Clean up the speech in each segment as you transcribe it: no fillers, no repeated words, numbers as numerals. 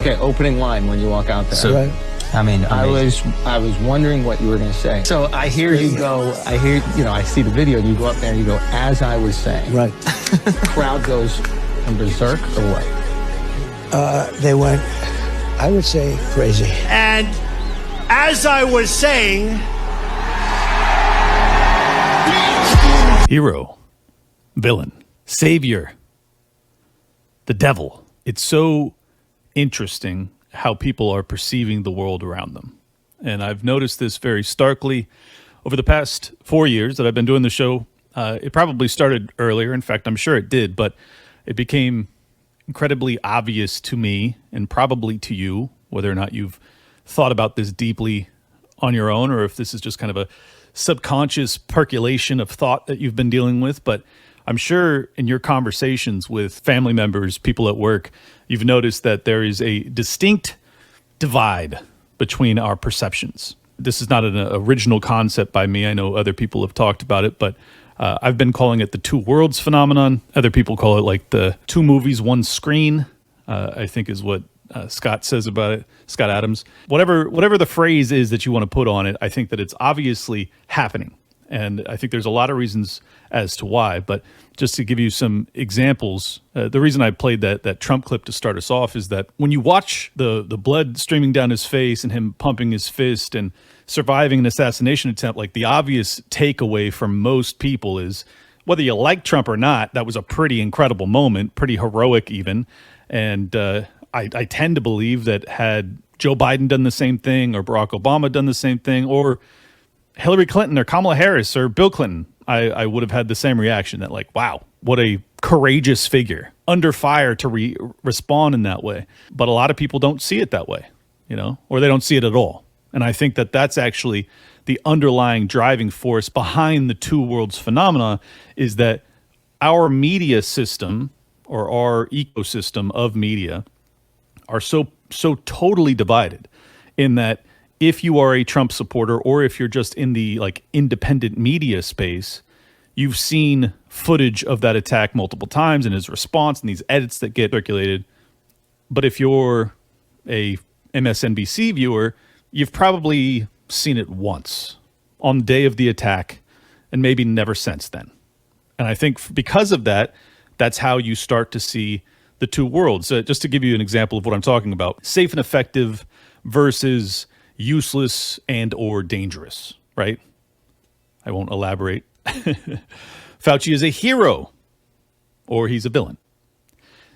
Okay, opening line when you walk out there. So, Right. I mean, I was wondering what you were going to say. So I hear you go, I see the video and you go up there and you go, as I was saying. Right. Crowd goes from berserk or what? They went, I would say, crazy. And as I was saying, hero, villain, savior, the devil. It's so interesting how people are perceiving the world around them. And I've noticed this very starkly over the past 4 years that I've been doing the show. It probably started earlier. In fact, I'm sure it did, but it became incredibly obvious to me and probably to you, whether or not you've thought about this deeply on your own or if this is just kind of a subconscious percolation of thought that you've been dealing with. But I'm sure in your conversations with family members, people at work, you've noticed that there is a distinct divide between our perceptions. This is not an original concept by me. I know other people have talked about it, but I've been calling it the two worlds phenomenon. Other people call it like the two movies, one screen, I think is what Scott says about it, Scott Adams. Whatever the phrase is that you want to put on it, I think that it's obviously happening. And I think there's a lot of reasons as to why. But just to give you some examples, the reason I played that Trump clip to start us off is that when you watch the blood streaming down his face and him pumping his fist and surviving an assassination attempt, like the obvious takeaway from most people is whether you like Trump or not, that was a pretty incredible moment, pretty heroic even. And I tend to believe that had Joe Biden done the same thing or Barack Obama done the same thing or Hillary Clinton or Kamala Harris or Bill Clinton, I would have had the same reaction that like, wow, what a courageous figure under fire to respond in that way. But a lot of people don't see it that way, or they don't see it at all. And I think that that's actually the underlying driving force behind the two worlds phenomena is that our media system or our ecosystem of media are so totally divided in that if you are a Trump supporter or if you're just in the like independent media space, you've seen footage of that attack multiple times and his response and these edits that get circulated. But if you're a MSNBC viewer, you've probably seen it once on the day of the attack and maybe never since then. And I think because of that, that's how you start to see the two worlds. Just to give you an example of what I'm talking about, safe and effective versus useless and or dangerous, right? I won't elaborate. Fauci is a hero or he's a villain.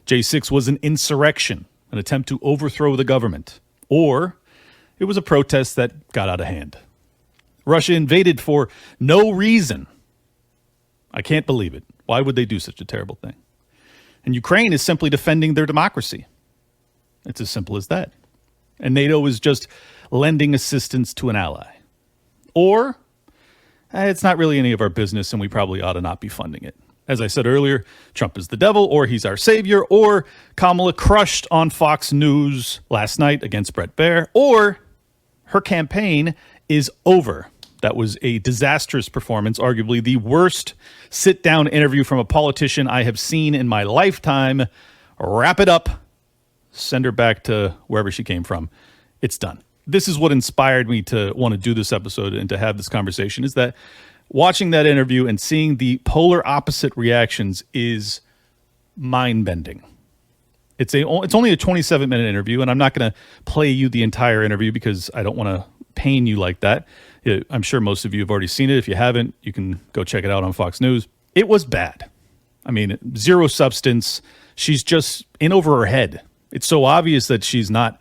J6 was an insurrection, an attempt to overthrow the government, or it was a protest that got out of hand. Russia invaded for no reason. I can't believe it. Why would they do such a terrible thing? And Ukraine is simply defending their democracy. It's as simple as that. And NATO is just lending assistance to an ally. Or it's not really any of our business and we probably ought to not be funding it. As I said earlier, Trump is the devil or he's our savior, or Kamala crushed on Fox News last night against Bret Baier, or her campaign is over. That was a disastrous performance, arguably the worst sit-down interview from a politician I have seen in my lifetime. Wrap it up. Send her back to wherever she came from. It's done. This is what inspired me to want to do this episode and to have this conversation, is that watching that interview and seeing the polar opposite reactions is mind-bending. It's only a 27-minute interview, and I'm not going to play you the entire interview because I don't want to pain you like that. I'm sure most of you have already seen it. If you haven't, you can go check it out on Fox News. It was bad. I mean, zero substance. She's just in over her head. It's so obvious that she's not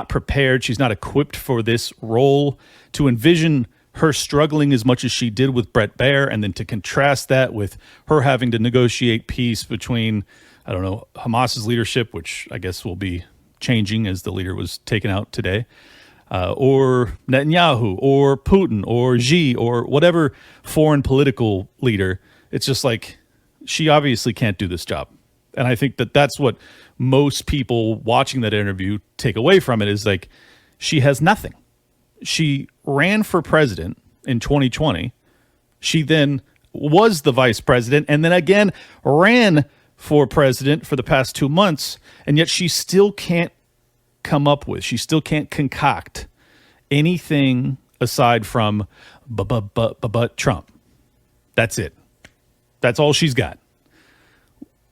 prepared. She's not equipped for this role. To envision her struggling as much as she did with Bret Baier, and then to contrast that with her having to negotiate peace between, I don't know, Hamas's leadership, which I guess will be changing as the leader was taken out today, or Netanyahu, or Putin, or Xi, or whatever foreign political leader. It's just like, she obviously can't do this job. And I think that that's what most people watching that interview take away from it, is like, she has nothing. She ran for president in 2020. She then was the vice president and then again ran for president for the past 2 months. And yet she still can't come up with, she still can't concoct anything aside from but Trump. That's it. That's all she's got.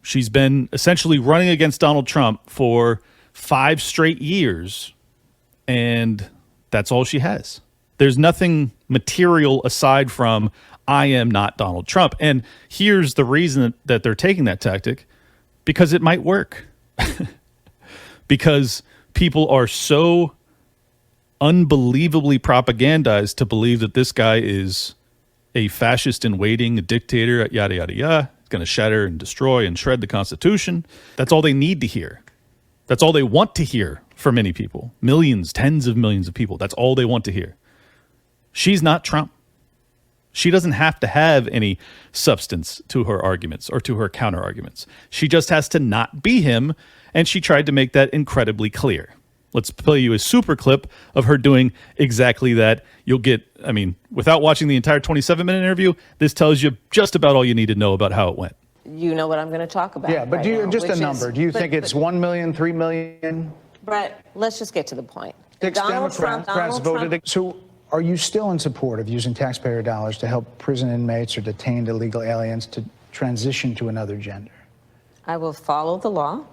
She's been essentially running against Donald Trump for 5 straight years, and that's all she has. There's nothing material aside from I am not Donald Trump. And here's the reason that they're taking that tactic, because it might work. Because people are so unbelievably propagandized to believe that this guy is a fascist in waiting, a dictator, yada, yada, yada. He's going to shatter and destroy and shred the Constitution. That's all they need to hear. That's all they want to hear for many people. Millions, tens of millions of people. That's all they want to hear. She's not Trump. She doesn't have to have any substance to her arguments or to her counter arguments. She just has to not be him, and she tried to make that incredibly clear. Let's play you a super clip of her doing exactly that. You'll get, I mean, without watching the entire 27-minute interview, this tells you just about all you need to know about how it went. You know what I'm going to talk about. Yeah, but right do you now, just a which number? is- Do you but- think it's but- 1 million, 3 million? Brett, let's just get to the point. Six Democrats voted. So are you still in support of using taxpayer dollars to help prison inmates or detained illegal aliens to transition to another gender? I will follow the law.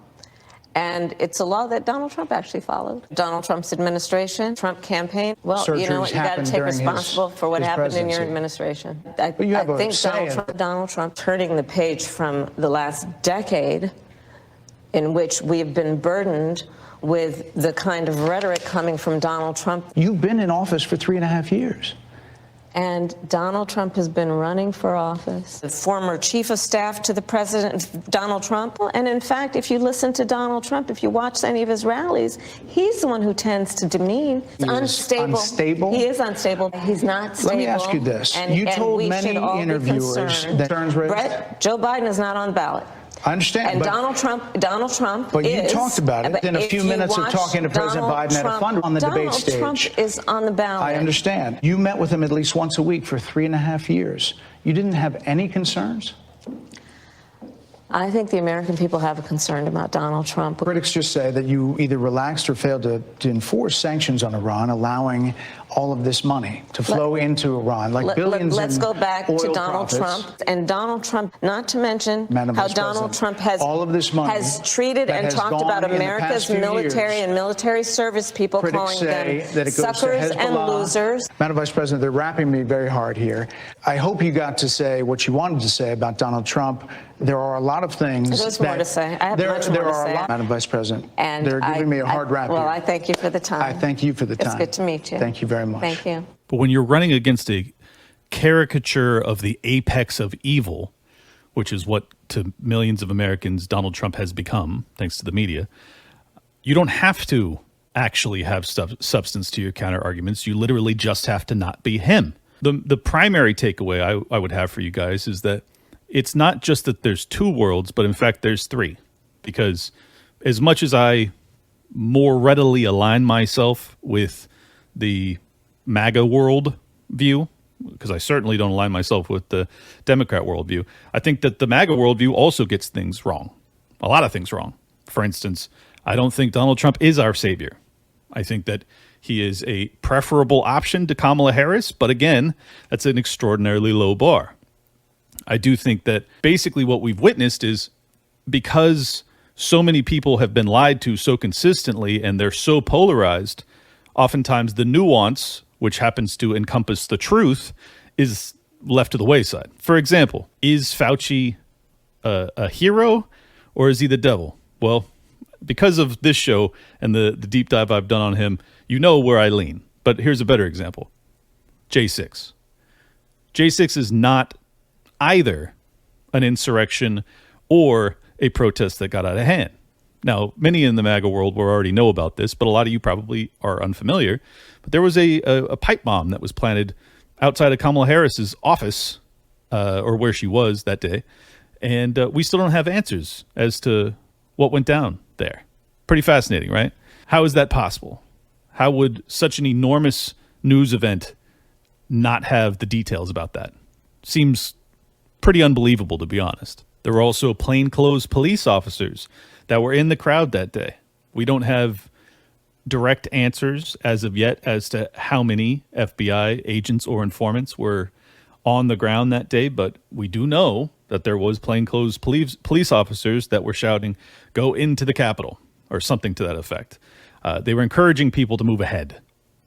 And it's a law that Donald Trump actually followed. Donald Trump's administration, Trump campaign. Well, you know Surgeries what? You got to happened take during responsible for what his happened in your presidency. administration. But you have a think say in- Donald Trump turning the page from the last decade in which we have been burdened with the kind of rhetoric coming from Donald Trump. You've been in office for 3.5 years. And Donald Trump has been running for office. The former chief of staff to the president, Donald Trump. And in fact, if you listen to Donald Trump, if you watch any of his rallies, he's the one who tends to demean. He is unstable? He is unstable. He's not stable. Let me ask you this. And, You and told we many should all be interviewers concerned. that concerns raised- Brett, Joe Biden is not on the ballot. I understand, And but Donald Trump But you is, talked about it but in a if few you minutes of watch talking to President Donald Biden at a Trump- fund on the debate Donald stage. Trump is on the ballot. I understand. You met with him at least once a week for 3.5 years. You didn't have any concerns? I think the American people have a concern about Donald Trump. Critics just say that you either relaxed or failed to enforce sanctions on Iran, allowing all of this money to flow into Iran, like billions Let's in go back oil to Donald profits. Trump. And Donald Trump, not to mention Madam how Vice Donald President, Trump has, all of this money has treated that and has talked gone about in the America's past few military years. and military service people, Critics calling say them that it goes suckers to and Hezbollah. losers. Madam Vice President, they're wrapping me very hard here. I hope you got to say what you wanted to say about Donald Trump. There are a lot of things There's more to say. I have much more to say. Madam Vice President, And they're giving me a hard rap Well, here. I thank you for the time. I thank you for the time. It's good to meet you. Thank you very much. Thank you. But when you're running against a caricature of the apex of evil, which is what to millions of Americans Donald Trump has become, thanks to the media, you don't have to actually have substance to your counter arguments. You literally just have to not be him. The primary takeaway I would have for you guys is that it's not just that there's 2 worlds, but in fact there's 3. Because as much as I more readily align myself with the MAGA world view, because I certainly don't align myself with the Democrat worldview, I think that the MAGA worldview also gets things wrong. A lot of things wrong. For instance, I don't think Donald Trump is our savior. I think that he is a preferable option to Kamala Harris, but again, that's an extraordinarily low bar. I do think that basically what we've witnessed is because so many people have been lied to so consistently and they're so polarized, oftentimes the nuance, which happens to encompass the truth, is left to the wayside. For example, is Fauci a hero or is he the devil? Well, because of this show and the deep dive I've done on him, you know where I lean. But here's a better example. J6. J6 is not either an insurrection or a protest that got out of hand. Now, many in the MAGA world will already know about this, but a lot of you probably are unfamiliar. But there was a pipe bomb that was planted outside of Kamala Harris's office, or where she was that day, and we still don't have answers as to what went down there. Pretty fascinating, right? How is that possible? How would such an enormous news event not have the details about that? Seems pretty unbelievable, to be honest. There were also plainclothes police officers that were in the crowd that day. We don't have direct answers as of yet as to how many FBI agents or informants were on the ground that day, but we do know that there was plainclothes police officers that were shouting, "Go into the Capitol," or something to that effect. They were encouraging people to move ahead,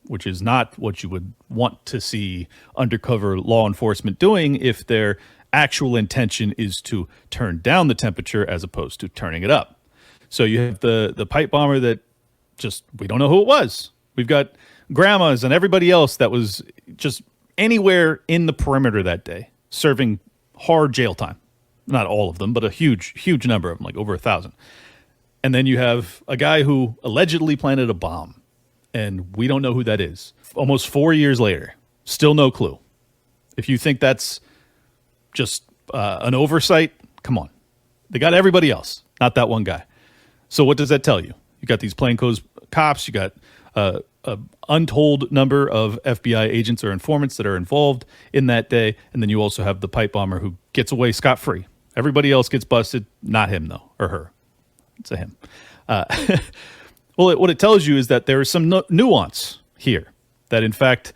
which is not what you would want to see undercover law enforcement doing if their actual intention is to turn down the temperature as opposed to turning it up. So you have the pipe bomber that just, we don't know who it was. We've got grandmas and everybody else that was just anywhere in the perimeter that day serving hard jail time. Not all of them, but a huge number of them, like over 1,000. And then you have a guy who allegedly planted a bomb, and we don't know who that is. Almost 4 years later, still no clue. If you think that's just an oversight, come on. They got everybody else, not that one guy. So what does that tell you? You got these plainclothes cops, you got an untold number of FBI agents or informants that are involved in that day, and then you also have the pipe bomber who gets away scot-free. Everybody else gets busted, not him though, or her. It's a him. Well, what it tells you is that there is some nuance here, that in fact,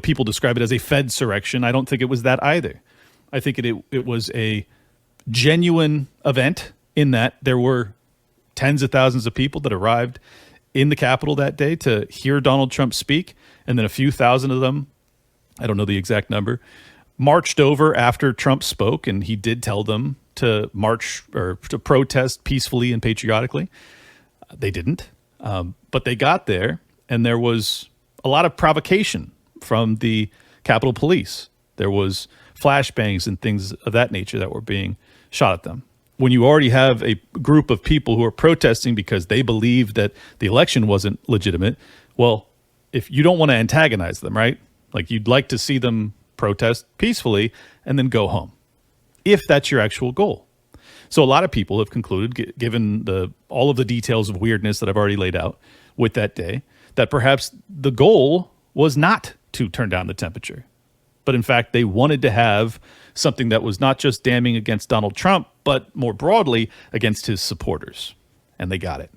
people describe it as a Fedsurrection. I don't think it was that either. I think it was a genuine event in that there were tens of thousands of people that arrived in the Capitol that day to hear Donald Trump speak, and then a few thousand of them, I don't know the exact number, marched over after Trump spoke, and he did tell them to march or to protest peacefully and patriotically. They didn't, but they got there, and there was a lot of provocation from the Capitol Police. There was flashbangs and things of that nature that were being shot at them. When you already have a group of people who are protesting because they believe that the election wasn't legitimate, well, if you don't want to antagonize them, right? Like, you'd like to see them protest peacefully and then go home, if that's your actual goal. So a lot of people have concluded, given all of the details of weirdness that I've already laid out with that day, that perhaps the goal was not to turn down the temperature, but in fact, they wanted to have something that was not just damning against Donald Trump, but more broadly against his supporters. And they got it.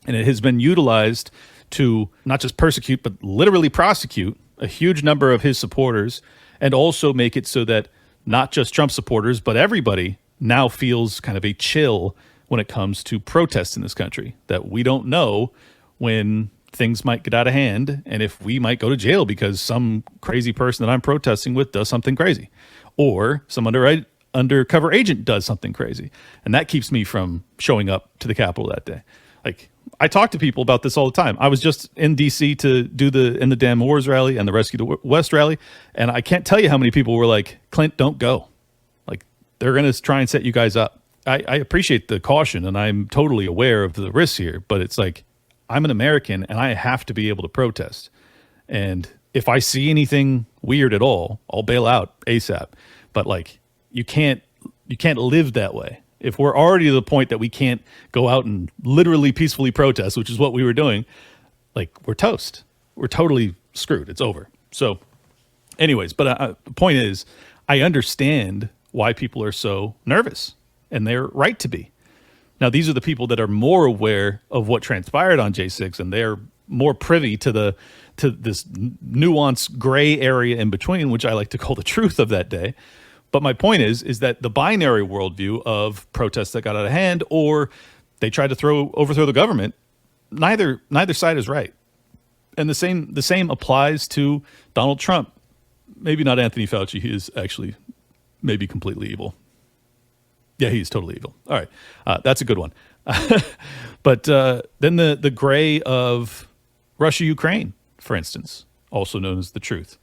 And it has been utilized to not just persecute, but literally prosecute a huge number of his supporters, and also make it so that not just Trump supporters, but everybody now feels kind of a chill when it comes to protests in this country, that we don't know when things might get out of hand and if we might go to jail because some crazy person that I'm protesting with does something crazy, or some undercover agent does something crazy. And that keeps me from showing up to the Capitol that day. Like, I talk to people about this all the time. I was just in DC to do the In the Damn Wars rally and the Rescue the West rally, and I can't tell you how many people were like, "Clint, don't go. Like, they're going to try and set you guys up." I appreciate the caution, and I'm totally aware of the risks here, but it's like, I'm an American and I have to be able to protest. And if I see anything weird at all, I'll bail out ASAP. But like, you can't live that way. If we're already to the point that we can't go out and literally peacefully protest, which is what we were doing, like, we're toast. We're totally screwed. It's over. So anyways, but the point is, I understand why people are so nervous, and they're right to be. Now, these are the people that are more aware of what transpired on J6, and they're more privy to this nuance gray area in between, which I like to call the truth of that day. But my point is that the binary worldview of protests that got out of hand, or they tried to overthrow the government, neither side is right. And the same applies to Donald Trump. Maybe not Anthony Fauci. He is actually maybe completely evil. Yeah, he's totally evil. All right. That's a good one. But then the gray of Russia-Ukraine, for instance, also known as the truth,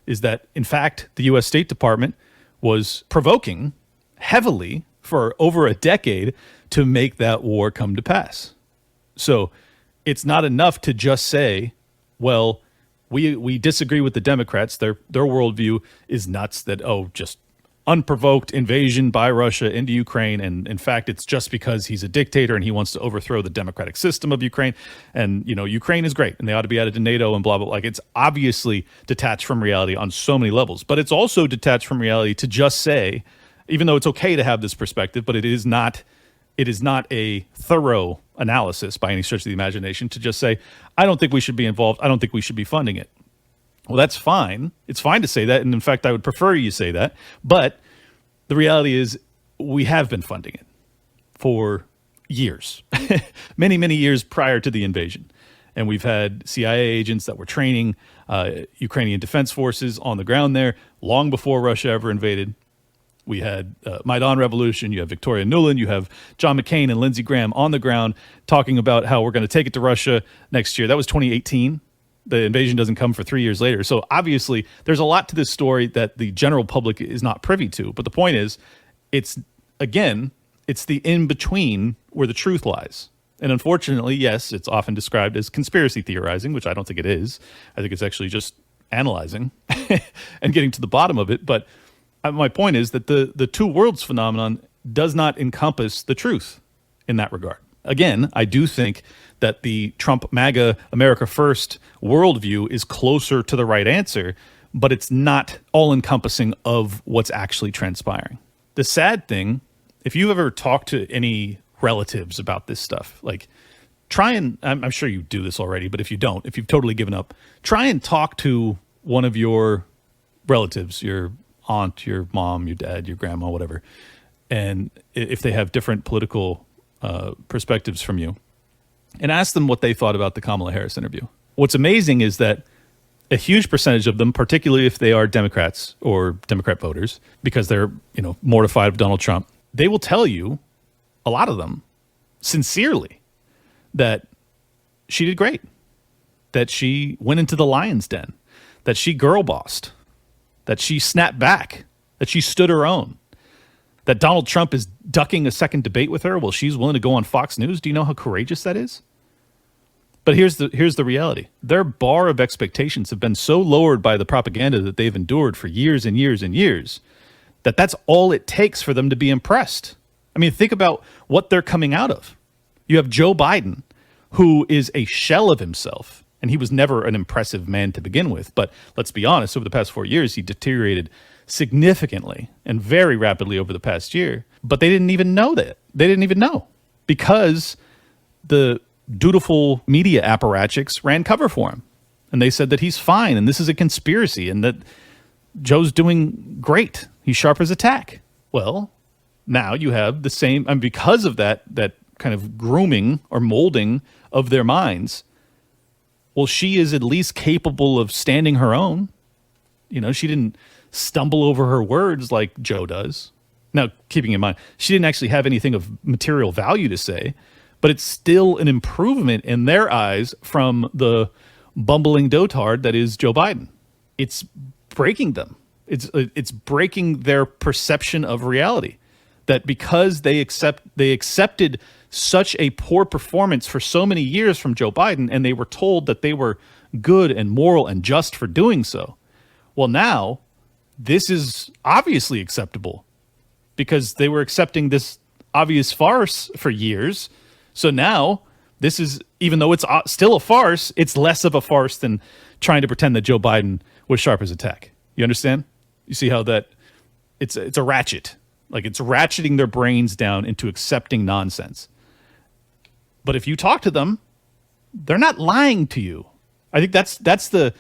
is that, in fact, the U.S. State Department was provoking heavily for over a decade to make that war come to pass. So it's not enough to just say, well, we disagree with the Democrats. Their worldview is nuts, that, just unprovoked invasion by Russia into Ukraine, and in fact, it's just because he's a dictator and he wants to overthrow the democratic system of Ukraine, and Ukraine is great and they ought to be added to NATO and blah blah. Like, it's obviously detached from reality on so many levels, but it's also detached from reality to just say, even though it's okay to have this perspective, but it is not it is not a thorough analysis by any stretch of the imagination to just say, I don't think we should be involved. I don't think we should be funding it. Well, that's fine. It's fine to say that. And in fact, I would prefer you say that. But the reality is we have been funding it for years, many, many years prior to the invasion. And we've had CIA agents that were training Ukrainian defense forces on the ground there long before Russia ever invaded. We had Maidan Revolution. You have Victoria Nuland. You have John McCain and Lindsey Graham on the ground talking about how we're going to take it to Russia next year. That was 2018. The invasion doesn't come for 3 years later. So obviously, there's a lot to this story that the general public is not privy to. But the point is, it's the in-between where the truth lies. And unfortunately, yes, it's often described as conspiracy theorizing, which I don't think it is. I think it's actually just analyzing and getting to the bottom of it. But my point is that the two worlds phenomenon does not encompass the truth in that regard. Again, I do think that the Trump MAGA America First worldview is closer to the right answer, but it's not all-encompassing of what's actually transpiring. The sad thing, if you've ever talked to any relatives about this stuff, like try and, I'm sure you do this already, but if you don't, if you've totally given up, try and talk to one of your relatives, your aunt, your mom, your dad, your grandma, whatever, and if they have different political perspectives from you, and ask them what they thought about the Kamala Harris interview. What's amazing is that a huge percentage of them, particularly if they are Democrats or Democrat voters, because they're, mortified of Donald Trump, they will tell you, a lot of them, sincerely, that she did great, that she went into the lion's den, that she girl bossed, that she snapped back, that she stood her own, that Donald Trump is ducking a second debate with her while she's willing to go on Fox News. Do you know how courageous that is? But here's the reality. Their bar of expectations have been so lowered by the propaganda that they've endured for years and years and years that that's all it takes for them to be impressed. I mean, think about what they're coming out of. You have Joe Biden, who is a shell of himself, and he was never an impressive man to begin with. But let's be honest, over the past 4 years, he deteriorated significantly and very rapidly over the past year. But they didn't even know that. They didn't even know because the dutiful media apparatchiks ran cover for him. And they said that he's fine and this is a conspiracy and that Joe's doing great. He's sharp as a tack. Well, now you have the same, and because of that kind of grooming or molding of their minds, well, she is at least capable of standing her own. She didn't stumble over her words like Joe does. Now, keeping in mind, she didn't actually have anything of material value to say, but it's still an improvement in their eyes from the bumbling dotard that is Joe Biden. It's breaking them. It's breaking their perception of reality. That because they accepted such a poor performance for so many years from Joe Biden, and they were told that they were good and moral and just for doing so. Well, now this is obviously acceptable because they were accepting this obvious farce for years. So now this is, even though it's still a farce, it's less of a farce than trying to pretend that Joe Biden was sharp as a tack. You understand? You see how that it's a ratchet. Like it's ratcheting their brains down into accepting nonsense. But if you talk to them, they're not lying to you. I think that's the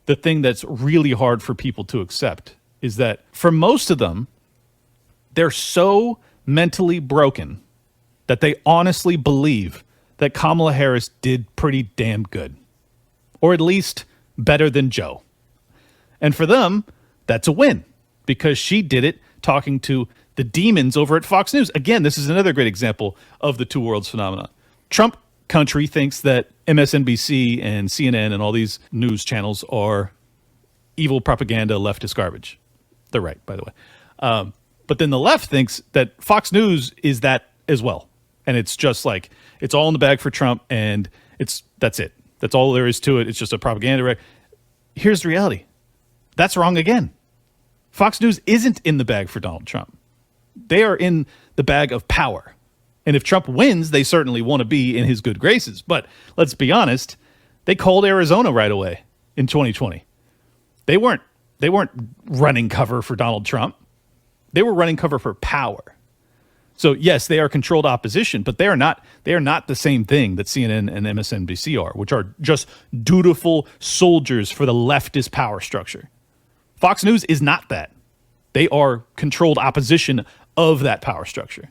thing that's really hard for people to accept, is that for most of them, they're so mentally broken that they honestly believe that Kamala Harris did pretty damn good, or at least better than Joe. And for them, that's a win because she did it talking to the demons over at Fox News. Again, this is another great example of the two worlds phenomenon. Trump country thinks that MSNBC and CNN and all these news channels are evil propaganda, leftist garbage. They're right, by the way. But then the left thinks that Fox News is that as well. And it's just like, it's all in the bag for Trump and that's it. That's all there is to it. It's just a propaganda. Right? Here's the reality. That's wrong again. Fox News isn't in the bag for Donald Trump. They are in the bag of power. And if Trump wins, they certainly want to be in his good graces. But let's be honest, they called Arizona right away in 2020. They weren't running cover for Donald Trump. They were running cover for power. So yes, they are controlled opposition, but they are not the same thing that CNN and MSNBC are, which are just dutiful soldiers for the leftist power structure. Fox News is not that. They are controlled opposition of that power structure.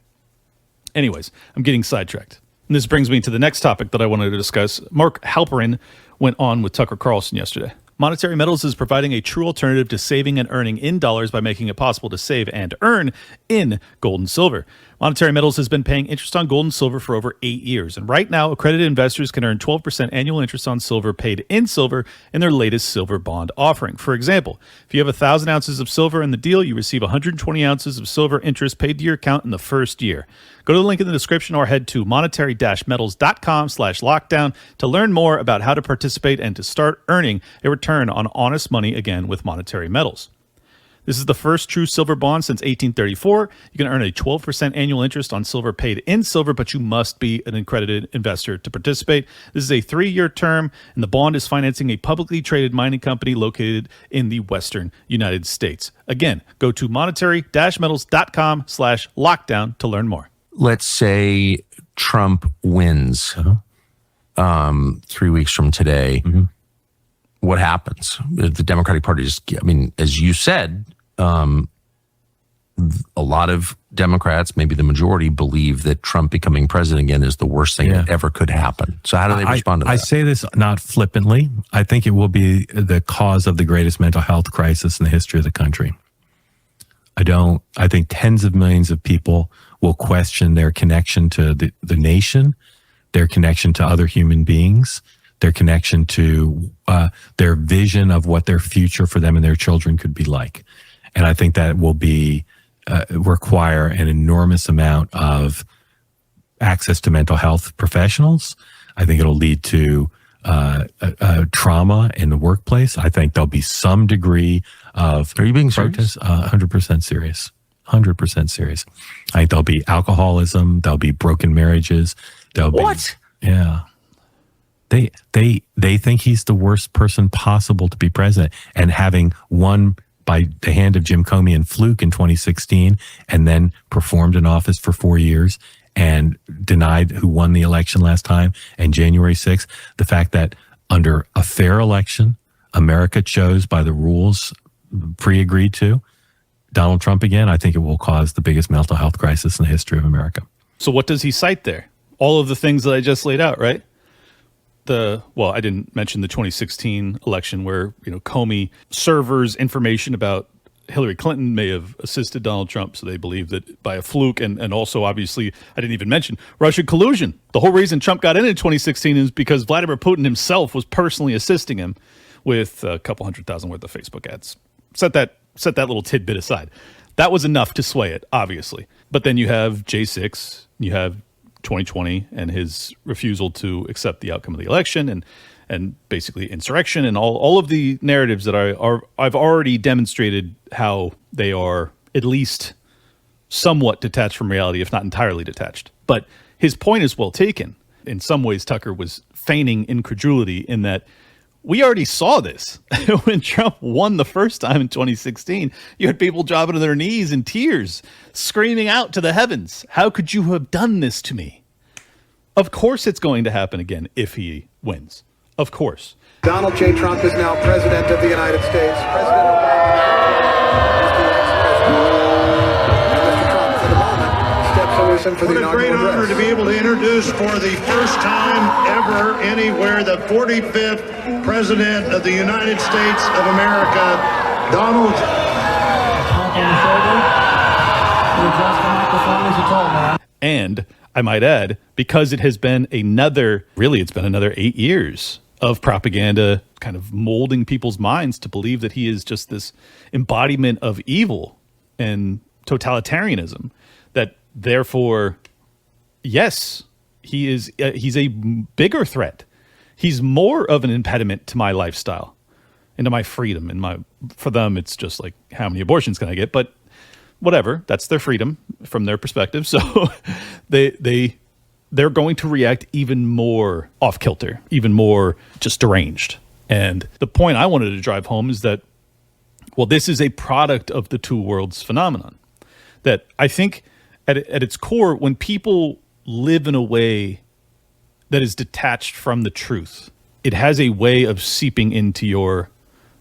Anyways, I'm getting sidetracked. And this brings me to the next topic that I wanted to discuss. Mark Halperin went on with Tucker Carlson yesterday. Monetary Metals is providing a true alternative to saving and earning in dollars by making it possible to save and earn in gold and silver. Monetary Metals has been paying interest on gold and silver for over 8 years. And right now, accredited investors can earn 12% annual interest on silver paid in silver in their latest silver bond offering. For example, if you have 1,000 ounces of silver in the deal, you receive 120 ounces of silver interest paid to your account in the first year. Go to the link in the description or head to monetary-metals.com/lockdown to learn more about how to participate and to start earning a return on honest money again with Monetary Metals. This is the first true silver bond since 1834. You can earn a 12% annual interest on silver paid in silver, but you must be an accredited investor to participate. This is a 3-year term, and the bond is financing a publicly traded mining company located in the western United States. Again, go to monetary-metals.com/lockdown to learn more. Let's say Trump wins 3 weeks from today. Mm-hmm. What happens? The Democratic Party as you said, a lot of Democrats, maybe the majority, believe that Trump becoming president again is the worst thing that ever could happen. So how do they respond to that? I say this not flippantly. I think it will be the cause of the greatest mental health crisis in the history of the country. I think tens of millions of people will question their connection to the nation, their connection to other human beings, their connection to their vision of what their future for them and their children could be like. And I think that will require an enormous amount of access to mental health professionals. I think it'll lead to trauma in the workplace. I think there'll be some degree of Are you being protest. serious? 100% serious. 100% serious. I think there'll be alcoholism. There'll be broken marriages. What? Yeah. They think he's the worst person possible to be president, and having won by the hand of Jim Comey and Fluke in 2016, and then performed in office for 4 years and denied who won the election last time, and January 6th, the fact that under a fair election, America chose by the rules pre-agreed to Donald Trump again, I think it will cause the biggest mental health crisis in the history of America. So what does he cite there? All of the things that I just laid out, right? I didn't mention the 2016 election where, Comey servers information about Hillary Clinton may have assisted Donald Trump. So they believe that by a fluke, and also obviously, I didn't even mention Russian collusion. The whole reason Trump got in 2016 is because Vladimir Putin himself was personally assisting him with a couple 100,000 worth of Facebook ads. Set that little tidbit aside. That was enough to sway it, obviously. But then you have J6, you have 2020 and his refusal to accept the outcome of the election, and basically insurrection, and all of the narratives that I've already demonstrated how they are at least somewhat detached from reality, if not entirely detached. But his point is well taken. In some ways, Tucker was feigning incredulity in that we already saw this. When Trump won the first time in 2016, you had people dropping to their knees in tears, screaming out to the heavens, "How could you have done this to me?" Of course it's going to happen again if he wins. Of course. Donald J. Trump is now President of the United States. President Obama is the ex-president. And Mr. Trump, for the moment, steps to listen for the inaugural address. What a great honor to be able to introduce for the first time ever anywhere the 45th President of the United States of America, Donald. And I might add, because it has been another 8 years of propaganda kind of molding people's minds to believe that he is just this embodiment of evil and totalitarianism, that therefore, yes, he's a bigger threat. He's more of an impediment to my lifestyle and to my freedom. And for them, it's just like, how many abortions can I get? But whatever, that's their freedom from their perspective. So they're going to react even more off kilter, even more just deranged. And the point I wanted to drive home is that, well, this is a product of the two worlds phenomenon. That I think at its core, when people live in a way that is detached from the truth, it has a way of seeping into your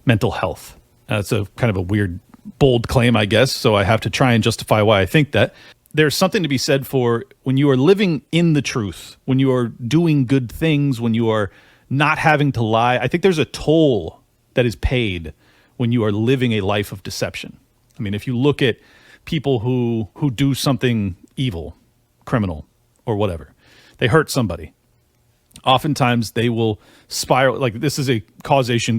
mental health. That's a kind of a weird, bold claim, I guess, so I have to try and justify why I think that. There's something to be said for when you are living in the truth, when you are doing good things, when you are not having to lie. I think there's a toll that is paid when you are living a life of deception. I mean, if you look at people who do something evil, criminal, or whatever, they hurt somebody. Oftentimes they will spiral. Like, this is a correlation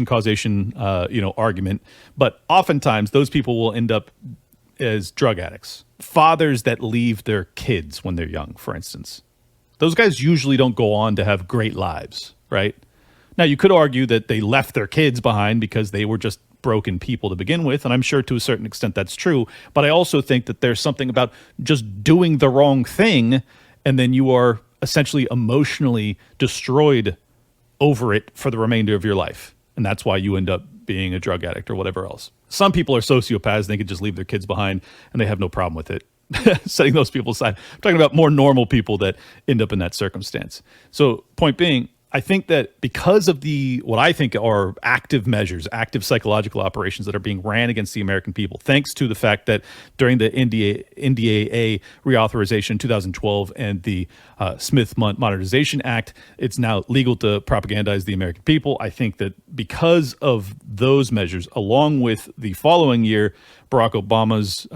causation, argument. But oftentimes those people will end up as drug addicts. Fathers that leave their kids when they're young, for instance. Those guys usually don't go on to have great lives, right? Now, you could argue that they left their kids behind because they were just broken people to begin with, and I'm sure to a certain extent that's true. But I also think that there's something about just doing the wrong thing, and then you are essentially emotionally destroyed over it for the remainder of your life. And that's why you end up being a drug addict or whatever else. Some people are sociopaths, and they could just leave their kids behind, and they have no problem with it. Setting those people aside. I'm talking about more normal people that end up in that circumstance. So, point being, I think that because of what I think are active measures, active psychological operations that are being ran against the American people, thanks to the fact that during the NDAA reauthorization in 2012 and the Smith Modernization Act, it's now legal to propagandize the American people. I think that because of those measures, along with the following year, Barack Obama's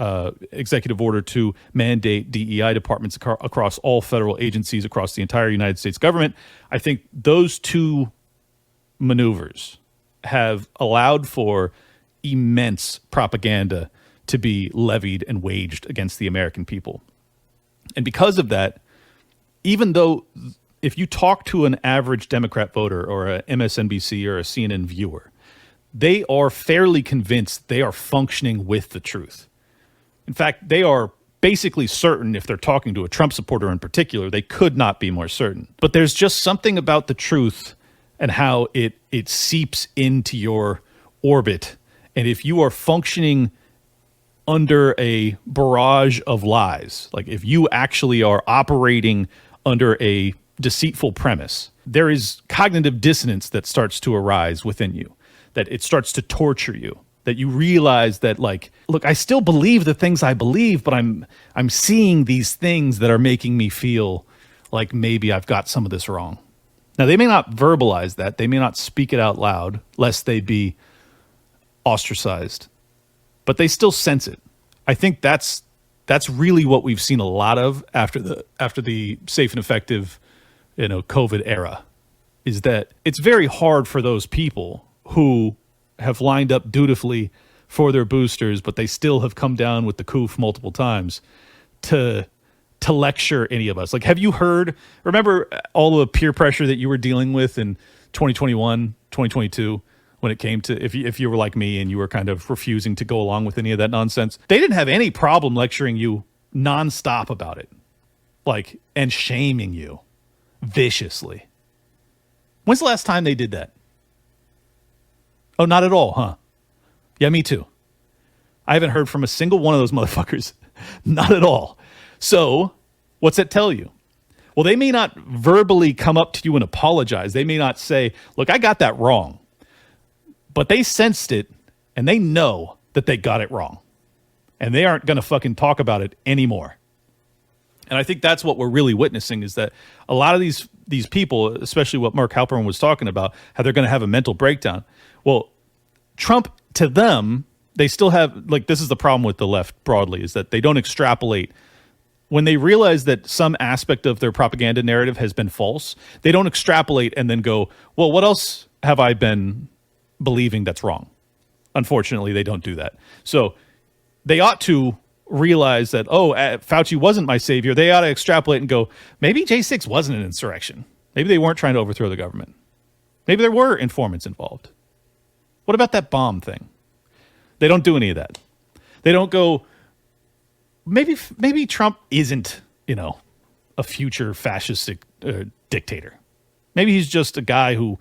executive order to mandate DEI departments across all federal agencies across the entire United States government, I think those two maneuvers have allowed for immense propaganda to be levied and waged against the American people. And because of that, even though if you talk to an average Democrat voter or a MSNBC or a CNN viewer, they are fairly convinced they are functioning with the truth. In fact, they are basically certain, if they're talking to a Trump supporter in particular, they could not be more certain. But there's just something about the truth and how it seeps into your orbit. And if you are functioning under a barrage of lies, like if you actually are operating under a deceitful premise, there is cognitive dissonance that starts to arise within you, that it starts to torture you, that you realize that, like, look, I still believe the things I believe, but I'm seeing these things that are making me feel like maybe I've got some of this wrong. Now, they may not verbalize that. They may not speak it out loud, lest they be ostracized, but they still sense it. I think that's really what we've seen a lot of after the safe and effective, COVID era, is that it's very hard for those people who have lined up dutifully for their boosters, but they still have come down with the coof multiple times to lecture any of us. Like, have you remember all the peer pressure that you were dealing with in 2021, 2022, when it came to, if you were like me and you were kind of refusing to go along with any of that nonsense? They didn't have any problem lecturing you nonstop about it, like, and shaming you viciously. When's the last time they did that? Oh, not at all, huh? Yeah, me too. I haven't heard from a single one of those motherfuckers. Not at all. So, what's that tell you? Well, they may not verbally come up to you and apologize. They may not say, look, I got that wrong. But they sensed it, and they know that they got it wrong. And they aren't going to fucking talk about it anymore. And I think that's what we're really witnessing, is that a lot of these people, especially what Mark Halperin was talking about, how they're going to have a mental breakdown. Well, Trump, to them, they still have, like, this is the problem with the left broadly, is that they don't extrapolate. When they realize that some aspect of their propaganda narrative has been false, they don't extrapolate and then go, well, what else have I been believing that's wrong? Unfortunately, they don't do that. So they ought to realize that, Fauci wasn't my savior. They ought to extrapolate and go, maybe J6 wasn't an insurrection. Maybe they weren't trying to overthrow the government. Maybe there were informants involved. What about that bomb thing? They don't do any of that. They don't go, maybe Trump isn't, a future fascist dictator. Maybe he's just a guy who,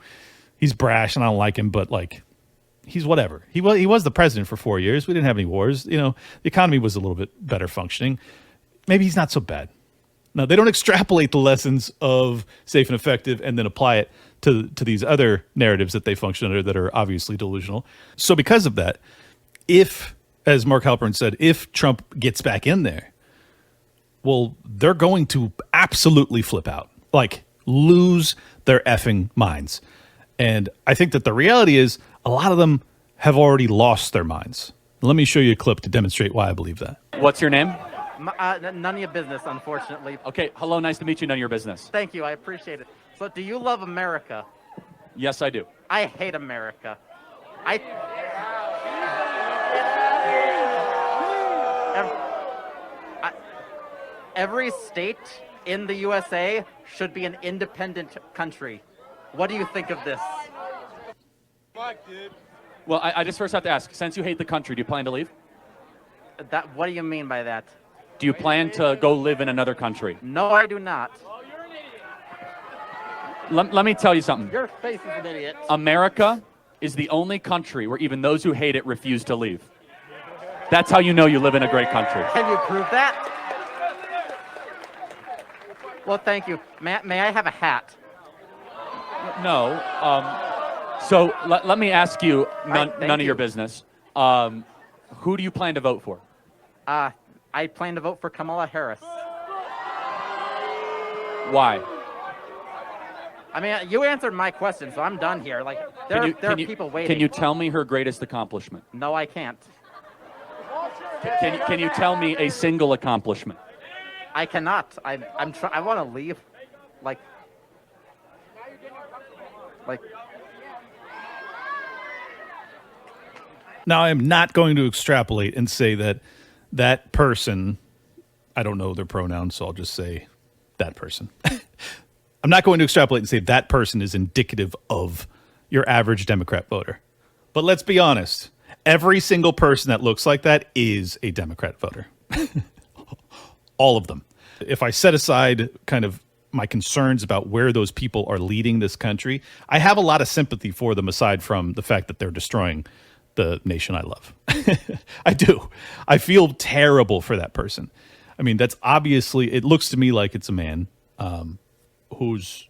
he's brash and I don't like him, but, like, he's whatever. He was the president for 4 years. We didn't have any wars. The economy was a little bit better functioning. maybe he's not so bad. Now, they don't extrapolate the lessons of safe and effective and then apply it to these other narratives that they function under that are obviously delusional. So because of that, if, as Mark Halpern said, if Trump gets back in there, well, they're going to absolutely flip out, like lose their effing minds. And I think that the reality is a lot of them have already lost their minds. Let me show you a clip to demonstrate why I believe that. What's your name? None of your business, unfortunately. Okay, hello, nice to meet you, none of your business. Thank you, I appreciate it. So, do you love America? Yes, I do. I hate America. Every state in the USA should be an independent country. What do you think of this? Well, I just first have to ask, since you hate the country, do you plan to leave? What do you mean by that? Do you plan to go live in another country? No, I do not. Let me tell you something. Your face is an idiot. America is the only country where even those who hate it refuse to leave. That's how you know you live in a great country. Can you prove that? Well, thank you. May I have a hat? No. So let me ask you, none of your business. Who do you plan to vote for? I plan to vote for Kamala Harris. Why? I mean, you answered my question, so I'm done here. Like, there are people waiting. Can you tell me her greatest accomplishment? No, I can't. Can you tell me a single accomplishment? I cannot. I want to leave. Like. Now, I am not going to extrapolate and say that that person, I don't know their pronouns, so I'll just say that person. I'm not going to extrapolate and say that person is indicative of your average Democrat voter. But let's be honest. Every single person that looks like that is a Democrat voter. All of them. If I set aside kind of my concerns about where those people are leading this country, I have a lot of sympathy for them aside from the fact that they're destroying the nation I love. I do. I feel terrible for that person. I mean, that's obviously, it looks to me like it's a man who's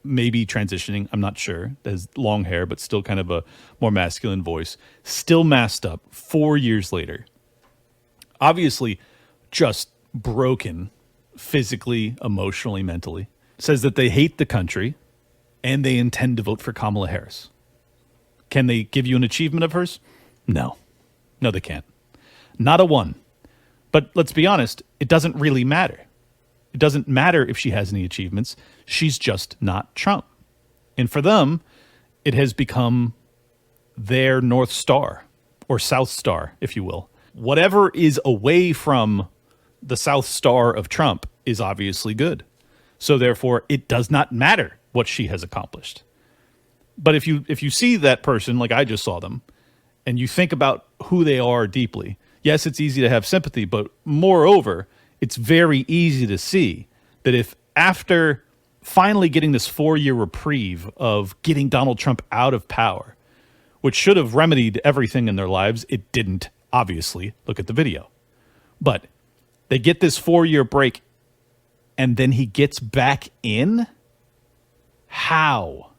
maybe transitioning. I'm not sure. Has long hair, but still kind of a more masculine voice. Still masked up 4 years later. Obviously just broken physically, emotionally, mentally. Says that they hate the country and they intend to vote for Kamala Harris. Can they give you an achievement of hers? No. No, they can't. Not a one. But let's be honest, it doesn't really matter. It doesn't matter if she has any achievements. She's just not Trump. And for them, it has become their North Star or South Star, if you will. Whatever is away from the South Star of Trump is obviously good. So therefore, it does not matter what she has accomplished. But if you see that person like I just saw them, and you think about who they are deeply, yes, it's easy to have sympathy, but moreover, it's very easy to see that if after finally getting this 4-year reprieve of getting Donald Trump out of power, which should have remedied everything in their lives, it didn't, obviously. Look at the video. But they get this 4-year break, and then he gets back in? How?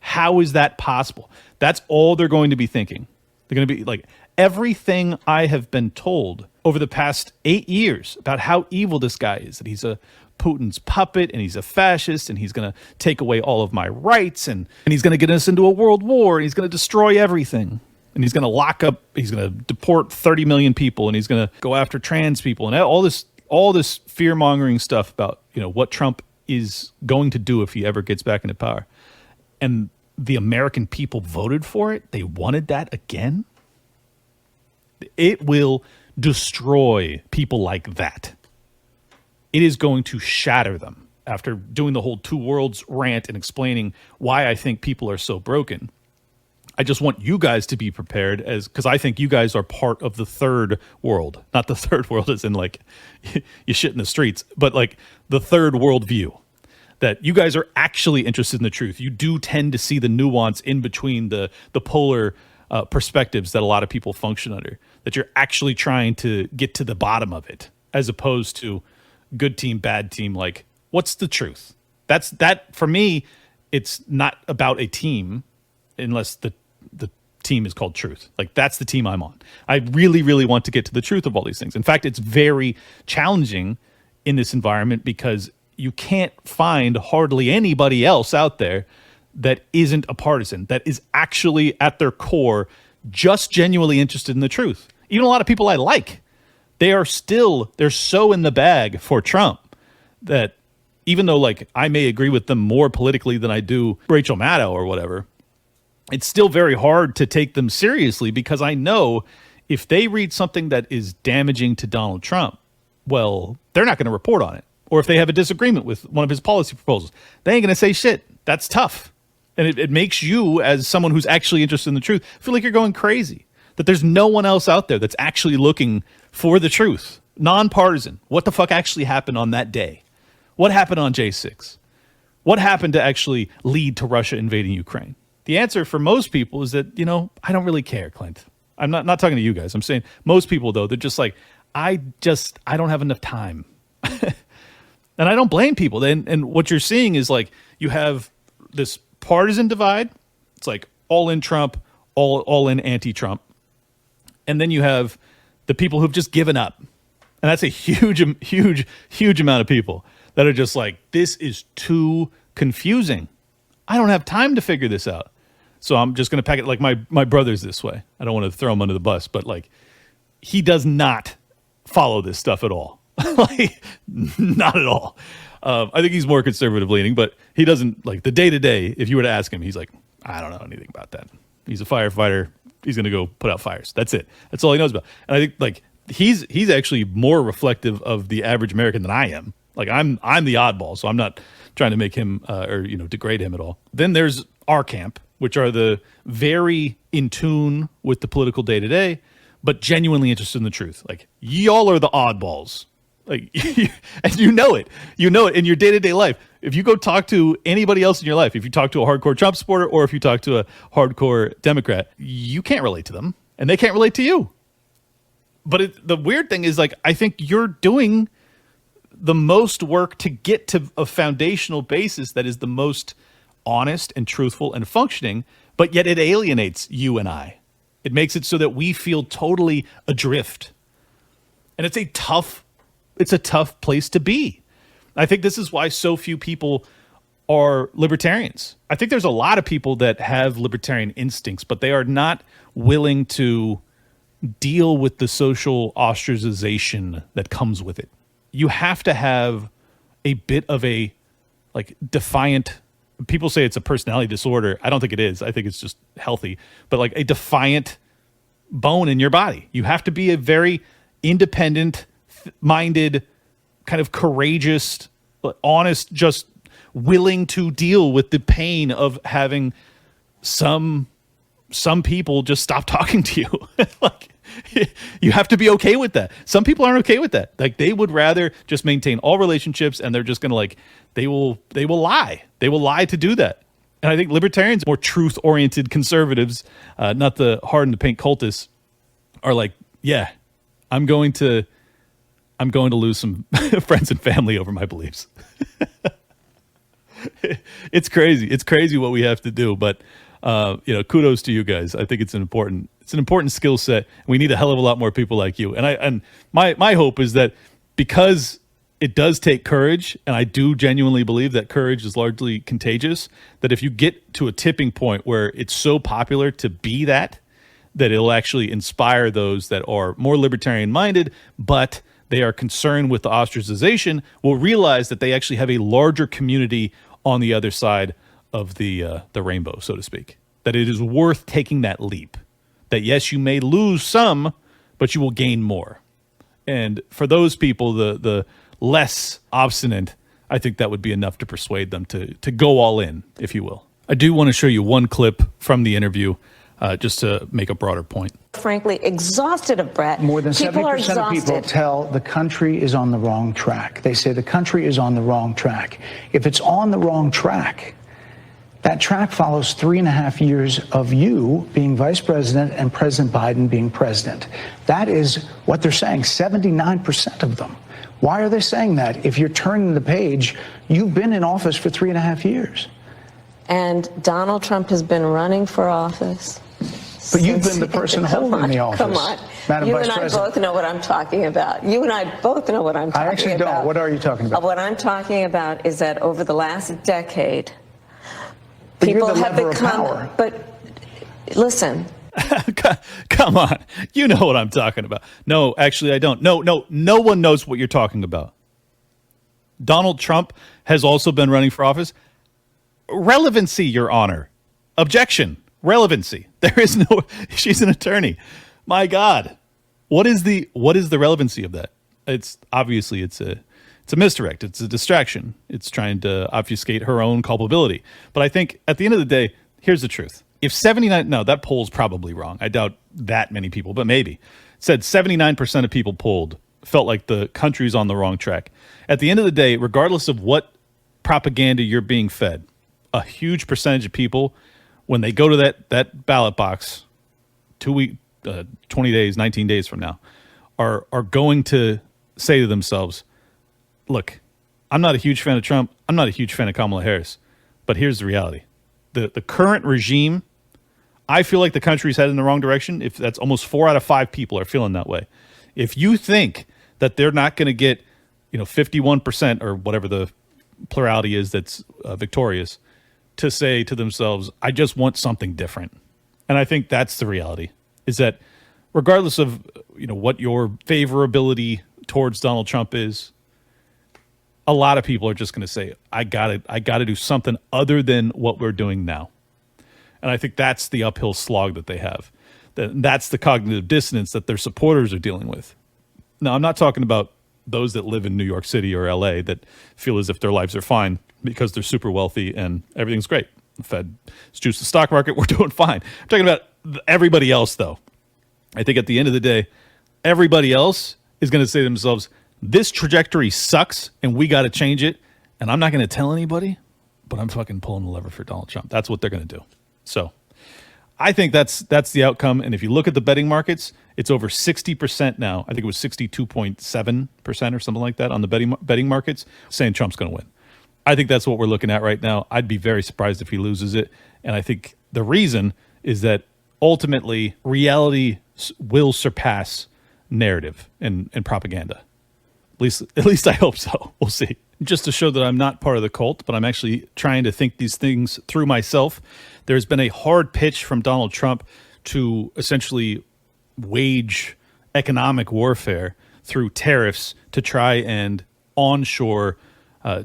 How is that possible? That's all they're going to be thinking. They're going to be like, everything I have been told over the past 8 years about how evil this guy is, that he's a Putin's puppet and he's a fascist and he's going to take away all of my rights and he's going to get us into a world war and he's going to destroy everything. And he's going to lock up, he's going to deport 30 million people and he's going to go after trans people and all this fear-mongering stuff about, what Trump is going to do if he ever gets back into power. And the American people voted for it. They wanted that again. It will destroy people like that. It is going to shatter them. After doing the whole two worlds rant and explaining why I think people are so broken, I just want you guys to be prepared because I think you guys are part of the third world. Not the third world as in like you shit in the streets, but like the third world view. That you guys are actually interested in the truth. You do tend to see the nuance in between the polar perspectives that a lot of people function under. That you're actually trying to get to the bottom of it. as opposed to good team, bad team. Like, what's the truth? That for me, it's not about a team unless the team is called truth. Like, that's the team I'm on. I really, really want to get to the truth of all these things. In fact, it's very challenging in this environment because you can't find hardly anybody else out there that isn't a partisan, that is actually at their core just genuinely interested in the truth. Even a lot of people I like, they're so in the bag for Trump that even though like I may agree with them more politically than I do Rachel Maddow or whatever, it's still very hard to take them seriously because I know if they read something that is damaging to Donald Trump, well, they're not going to report on it. Or if they have a disagreement with one of his policy proposals, they ain't going to say shit. That's tough. And it makes you, as someone who's actually interested in the truth, feel like you're going crazy. That there's no one else out there that's actually looking for the truth. Nonpartisan. What the fuck actually happened on that day? What happened on J6? What happened to actually lead to Russia invading Ukraine? The answer for most people is that, I don't really care, Clint. I'm not talking to you guys. I'm saying most people, though, they're just like, I don't have enough time. And I don't blame people. And what you're seeing is like you have this partisan divide. It's like all in Trump, all in anti-Trump. And then you have the people who've just given up. And that's a huge amount of people that are just like, this is too confusing. I don't have time to figure this out. So I'm just going to pack it like my brother's this way. I don't want to throw him under the bus, but like he does not follow this stuff at all. Like, not at all. I think he's more conservative leaning, but he doesn't like the day to day. If you were to ask him, he's like, I don't know anything about that. He's a firefighter. He's going to go put out fires. That's it. That's all he knows about. And I think like he's actually more reflective of the average American than I am. Like I'm the oddball, so I'm not trying to make him or degrade him at all. Then there's our camp, which are the very in tune with the political day to day, but genuinely interested in the truth. Like y'all are the oddballs. Like, and you know it in your day-to-day life. If you go talk to anybody else in your life, if you talk to a hardcore Trump supporter or if you talk to a hardcore Democrat, you can't relate to them and they can't relate to you. But the weird thing is like, I think you're doing the most work to get to a foundational basis that is the most honest and truthful and functioning, but yet it alienates you and I. It makes it so that we feel totally adrift. And it's a tough place to be. I think this is why so few people are libertarians. I think there's a lot of people that have libertarian instincts, but they are not willing to deal with the social ostracization that comes with it. You have to have a bit of a like defiant, people say it's a personality disorder. I don't think it is. I think it's just healthy, but like a defiant bone in your body. You have to be a very independent minded, kind of courageous, honest, just willing to deal with the pain of having some people just stop talking to you. Like you have to be okay with that. Some people aren't okay with that. Like they would rather just maintain all relationships and they're just going to like, they will lie. They will lie to do that. And I think libertarians, more truth-oriented conservatives, not the hardened paint cultists, are like, yeah, I'm going to lose some friends and family over my beliefs. It's crazy. It's crazy what we have to do, but kudos to you guys. I think it's an important skill set. We need a hell of a lot more people like you. And my hope is that because it does take courage, and I do genuinely believe that courage is largely contagious, that if you get to a tipping point where it's so popular to be that it'll actually inspire those that are more libertarian minded, but they are concerned with the ostracization, will realize that they actually have a larger community on the other side of the rainbow, so to speak. That it is worth taking that leap. That yes, you may lose some, but you will gain more. And for those people, the less obstinate, I think that would be enough to persuade them to go all in, if you will. I do want to show you one clip from the interview, just to make a broader point. Frankly, exhausted of Bret. More than 70% of people tell the country is on the wrong track. They say the country is on the wrong track. If it's on the wrong track, That track follows 3.5 years of you being vice president and President Biden being president. That is what they're saying, 79% of them. Why are they saying that? If you're turning the page, you've been in office for 3.5 years. And Donald Trump has been running for office. But you've been the person holding the office. Come on. Madam You Vice and I President. both know what I'm talking about. You and I both know what I'm talking about. I actually don't. What are you talking about? What I'm talking about is that over the last decade, But you're people the have lever of become. power. But listen. Come on. You know what I'm talking about. No, actually, I don't. No one knows what you're talking about. Donald Trump has also been running for office. Relevancy, Your Honor. Objection. Relevancy. There is no. She's an attorney. My God, what is the relevancy of that? It's obviously it's a misdirect. It's a distraction. It's trying to obfuscate her own culpability. But I think at the end of the day, here's the truth. If 79, no, that poll's probably wrong. I doubt that many people, but maybe. It said 79% of people polled felt like the country's on the wrong track. At the end of the day, regardless of what propaganda you're being fed, a huge percentage of people, when they go to that ballot box 20 days, 19 days from now, are going to say to themselves, look, I'm not a huge fan of Trump. I'm not a huge fan of Kamala Harris. But here's the reality. The current regime, I feel like the country's headed in the wrong direction. If that's almost 4 out of 5 people are feeling that way. If you think that they're not going to get, 51% or whatever the plurality is that's victorious, to say to themselves, I just want something different. And I think that's the reality, is that regardless of what your favorability towards Donald Trump is, a lot of people are just going to say, I got to do something other than what we're doing now. And I think that's the uphill slog that they have. That's the cognitive dissonance that their supporters are dealing with. Now, I'm not talking about those that live in New York City or LA that feel as if their lives are fine because they're super wealthy and everything's great. The Fed has juiced the stock market. We're doing fine. I'm talking about everybody else, though. I think at the end of the day, everybody else is going to say to themselves, this trajectory sucks and we got to change it. And I'm not going to tell anybody, but I'm fucking pulling the lever for Donald Trump. That's what they're going to do. So I think that's the outcome. And if you look at the betting markets, it's over 60% now. I think it was 62.7% or something like that on the betting markets saying Trump's going to win. I think that's what we're looking at right now. I'd be very surprised if he loses it. And I think the reason is that ultimately reality will surpass narrative and propaganda. At least I hope so. We'll see. Just to show that I'm not part of the cult, but I'm actually trying to think these things through myself. There's been a hard pitch from Donald Trump to essentially wage economic warfare through tariffs to try and onshore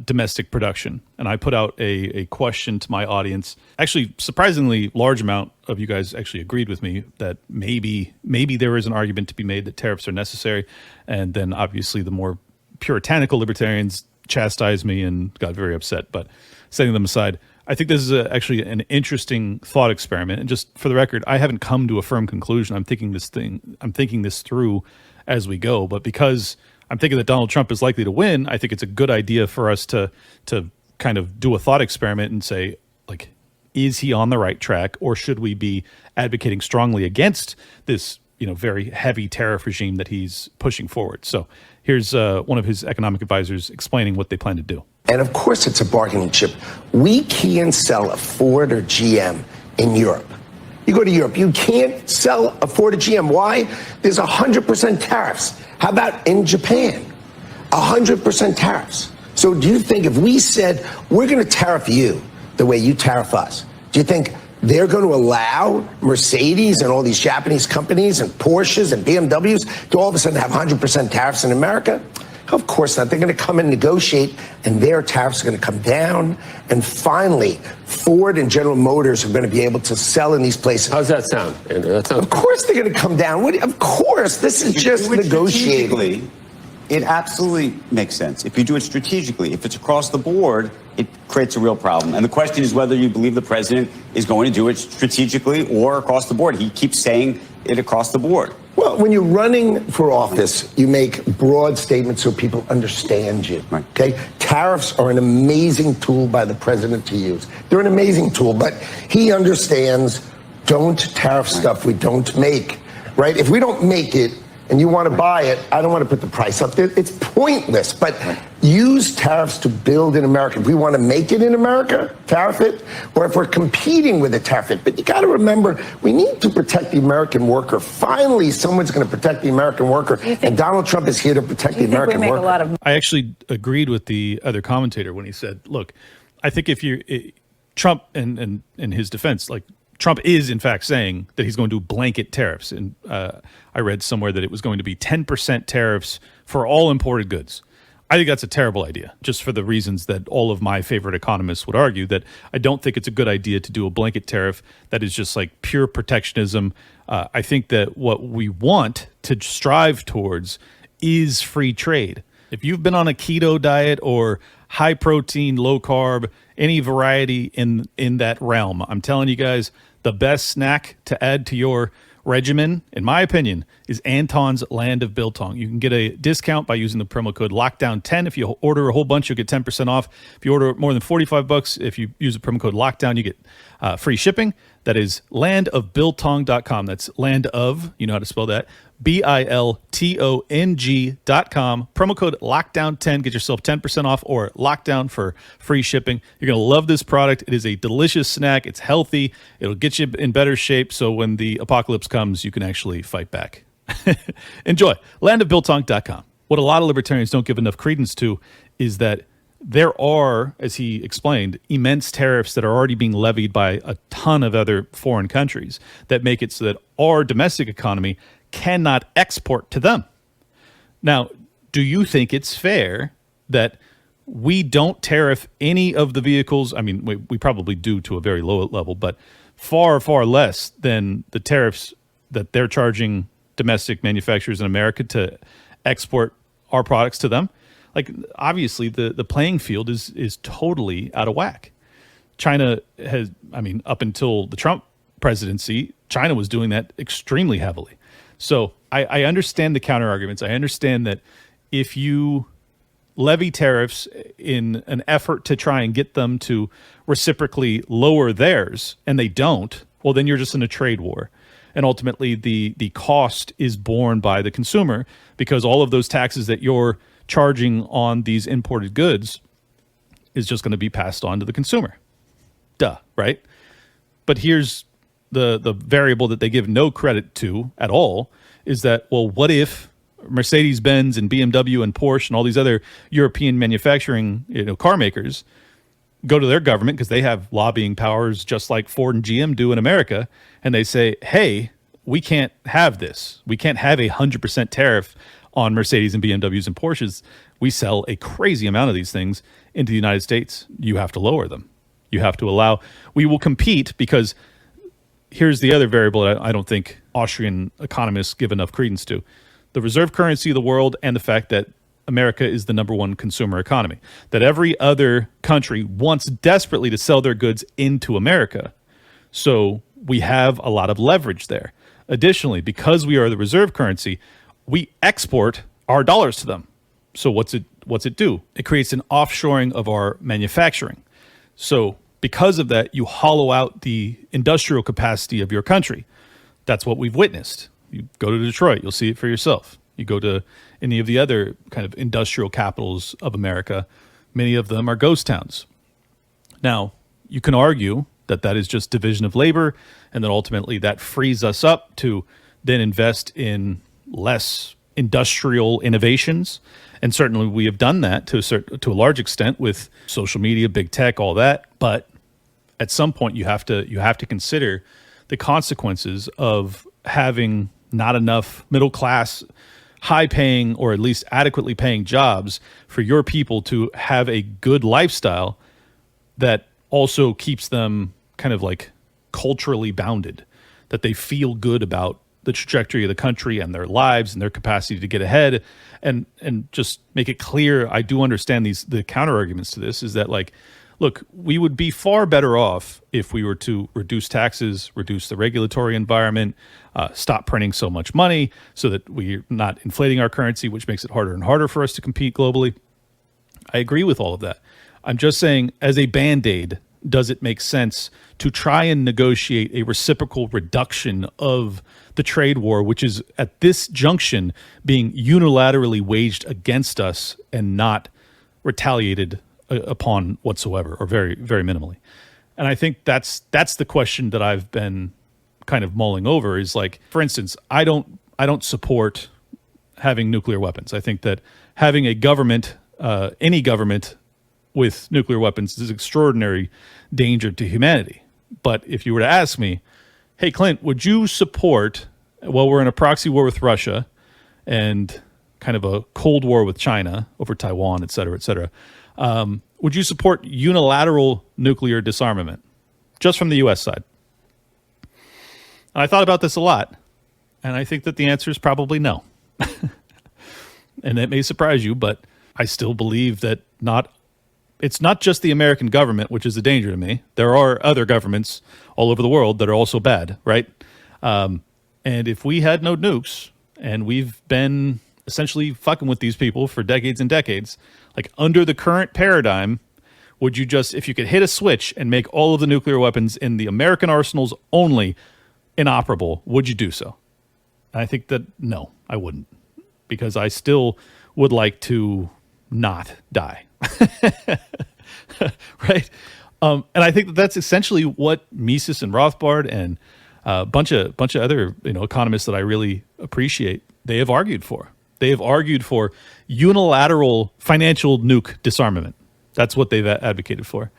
domestic production. And I put out a question to my audience. Actually, surprisingly large amount of you guys actually agreed with me that maybe there is an argument to be made that tariffs are necessary. And then obviously the more puritanical libertarians chastised me and got very upset. But setting them aside, I think this is actually an interesting thought experiment. And just for the record, I haven't come to a firm conclusion. I'm thinking this through as we go. But because I'm thinking that Donald Trump is likely to win, I think it's a good idea for us to kind of do a thought experiment and say, like, is he on the right track, or should we be advocating strongly against this, very heavy tariff regime that he's pushing forward? So here's one of his economic advisors explaining what they plan to do. And of course, it's a bargaining chip. We can't sell a Ford or GM in Europe. You go to Europe, you can't sell a Ford or GM. Why? There's 100% tariffs. How about in Japan? 100% tariffs. So do you think if we said, we're going to tariff you the way you tariff us, do you think they're going to allow Mercedes and all these Japanese companies and Porsches and BMWs to all of a sudden have 100% tariffs in America? Of course not. They're going to come and negotiate, and their tariffs are going to come down. And finally, Ford and General Motors are going to be able to sell in these places. How's that sound, Andrew? That sounds... Of course they're going to come down. Of course. This is just negotiating. It absolutely makes sense. If you do it strategically, if it's across the board, it creates a real problem. And the question is whether you believe the president is going to do it strategically or across the board. He keeps saying it across the board. Well, when you're running for office, you make broad statements so people understand you. Right. Okay? Tariffs are an amazing tool by the president to use. They're an amazing tool, but he understands don't tariff stuff we don't make. Right? If we don't make it, and you want to buy it, I don't want to put the price up there. It's pointless, but use tariffs to build in America. If we want to make it in America, tariff it, or if we're competing with it, tariff it. But you got to remember, we need to protect the American worker. Finally, someone's going to protect the American worker, and Donald Trump is here to protect the American worker. I actually agreed with the other commentator when he said, look, I think if you Trump and in his defense, like, Trump is, in fact, saying that he's going to do blanket tariffs. And I read somewhere that it was going to be 10% tariffs for all imported goods. I think that's a terrible idea, just for the reasons that all of my favorite economists would argue, that I don't think it's a good idea to do a blanket tariff that is just like pure protectionism. I think that what we want to strive towards is free trade. If you've been on a keto diet or high protein, low carb, any variety in that realm, I'm telling you guys, the best snack to add to your regimen, in my opinion, is Anton's Land of Biltong. You can get a discount by using the promo code LOCKDOWN10. If you order a whole bunch, you'll get 10% off. If you order more than $45, if you use the promo code LOCKDOWN, you get free shipping. That is landofbiltong.com. That's land of, you know how to spell that, BILTONG.com. Promo code LOCKDOWN10. Get yourself 10% off or lockdown for free shipping. You're going to love this product. It is a delicious snack. It's healthy. It'll get you in better shape so when the apocalypse comes, you can actually fight back. Enjoy. Landofbiltong.com. What a lot of libertarians don't give enough credence to is that there are, as he explained, immense tariffs that are already being levied by a ton of other foreign countries that make it so that our domestic economy cannot export to them. Now, do you think it's fair that we don't tariff any of the vehicles? I mean, we probably do to a very low level, but far, far less than the tariffs that they're charging domestic manufacturers in America to export our products to them. Like, obviously, the playing field is totally out of whack. China has, I mean, up until the Trump presidency, China was doing that extremely heavily. So I understand the counter arguments. I understand that if you levy tariffs in an effort to try and get them to reciprocally lower theirs, and they don't, well, then you're just in a trade war. And ultimately, the cost is borne by the consumer because all of those taxes that you're charging on these imported goods is just going to be passed on to the consumer. Duh, right? But here's the variable that they give no credit to at all is that, well, what if Mercedes-Benz and BMW and Porsche and all these other European manufacturing, car makers go to their government because they have lobbying powers just like Ford and GM do in America, and they say, hey, we can't have this. We can't have 100% tariff on Mercedes and BMWs and Porsches. We sell a crazy amount of these things into the United States. You have to lower them. You have to allow, we will compete because here's the other variable that I don't think Austrian economists give enough credence to. The reserve currency of the world and the fact that America is the number one consumer economy, that every other country wants desperately to sell their goods into America. So we have a lot of leverage there. Additionally, because we are the reserve currency, we export our dollars to them. So what's it do? It creates an offshoring of our manufacturing. So because of that, you hollow out the industrial capacity of your country. That's what we've witnessed. You go to Detroit, you'll see it for yourself. You go to any of the other kind of industrial capitals of America, many of them are ghost towns. Now, you can argue that that is just division of labor, and then ultimately that frees us up to then invest in less industrial innovations. And certainly we have done that to a large extent with social media, big tech, all that. But at some point you have to consider the consequences of having not enough middle class, high paying, or at least adequately paying jobs for your people to have a good lifestyle that also keeps them kind of like culturally bounded, that they feel good about the trajectory of the country and their lives and their capacity to get ahead. And just make it clear, I do understand the counter arguments to this is that, like, look, we would be far better off if we were to reduce taxes, reduce the regulatory environment, stop printing so much money so that we're not inflating our currency, which makes it harder and harder for us to compete globally. I agree with all of that. I'm just saying, as a Band-Aid, does it make sense to try and negotiate a reciprocal reduction of the trade war, which is at this junction being unilaterally waged against us and not retaliated upon whatsoever, or very, very minimally? And I think that's the question that I've been kind of mulling over, is like, for instance, I don't support having nuclear weapons. I think that having a government, any government with nuclear weapons, is extraordinary danger to humanity. But if you were to ask me, hey, Clint, would you support, well, we're in a proxy war with Russia and kind of a Cold War with China over Taiwan, et cetera, would you support unilateral nuclear disarmament just from the U.S. side? And I thought about this a lot, and I think that the answer is probably no. And that may surprise you, but I still believe that it's not just the American government, which is a danger to me. There are other governments all over the world that are also bad, right? And if we had no nukes, and we've been essentially fucking with these people for decades and decades, like, under the current paradigm, would you just, if you could hit a switch and make all of the nuclear weapons in the American arsenals only inoperable, would you do so? And I think that no, I wouldn't, because I still would like to not die. Right? And I think that that's essentially what Mises and Rothbard and a bunch of other economists that I really appreciate, they have argued for. They have argued for unilateral financial nuke disarmament. That's what they've advocated for.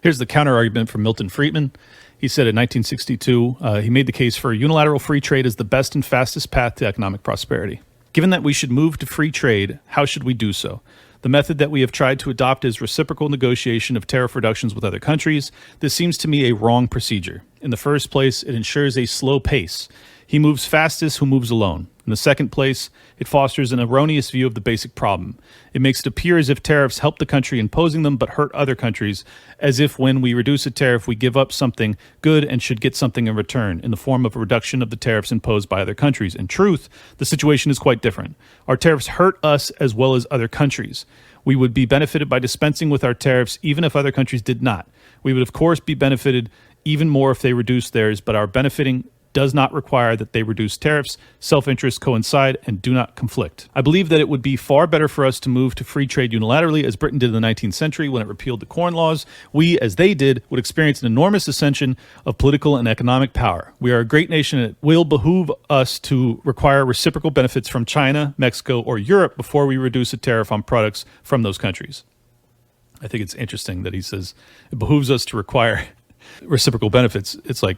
Here's the counter argument from Milton Friedman. He said in 1962, he made the case for unilateral free trade as the best and fastest path to economic prosperity. Given that we should move to free trade, how should we do so? The method that we have tried to adopt is reciprocal negotiation of tariff reductions with other countries. This seems to me a wrong procedure. In the first place, it ensures a slow pace. He moves fastest who moves alone. In the second place, it fosters an erroneous view of the basic problem. It makes it appear as if tariffs help the country imposing them but hurt other countries, as if when we reduce a tariff, we give up something good and should get something in return in the form of a reduction of the tariffs imposed by other countries. In truth, the situation is quite different. Our tariffs hurt us as well as other countries. We would be benefited by dispensing with our tariffs even if other countries did not. We would, of course, be benefited even more if they reduced theirs, but our benefiting does not require that they reduce tariffs. Self-interests coincide and do not conflict. I believe that it would be far better for us to move to free trade unilaterally, as Britain did in the 19th century when it repealed the Corn Laws. We, as they did, would experience an enormous ascension of political and economic power. We are a great nation, and it will behoove us to require reciprocal benefits from China, Mexico, or Europe before we reduce a tariff on products from those countries. I think it's interesting that he says it behooves us to require reciprocal benefits. It's like,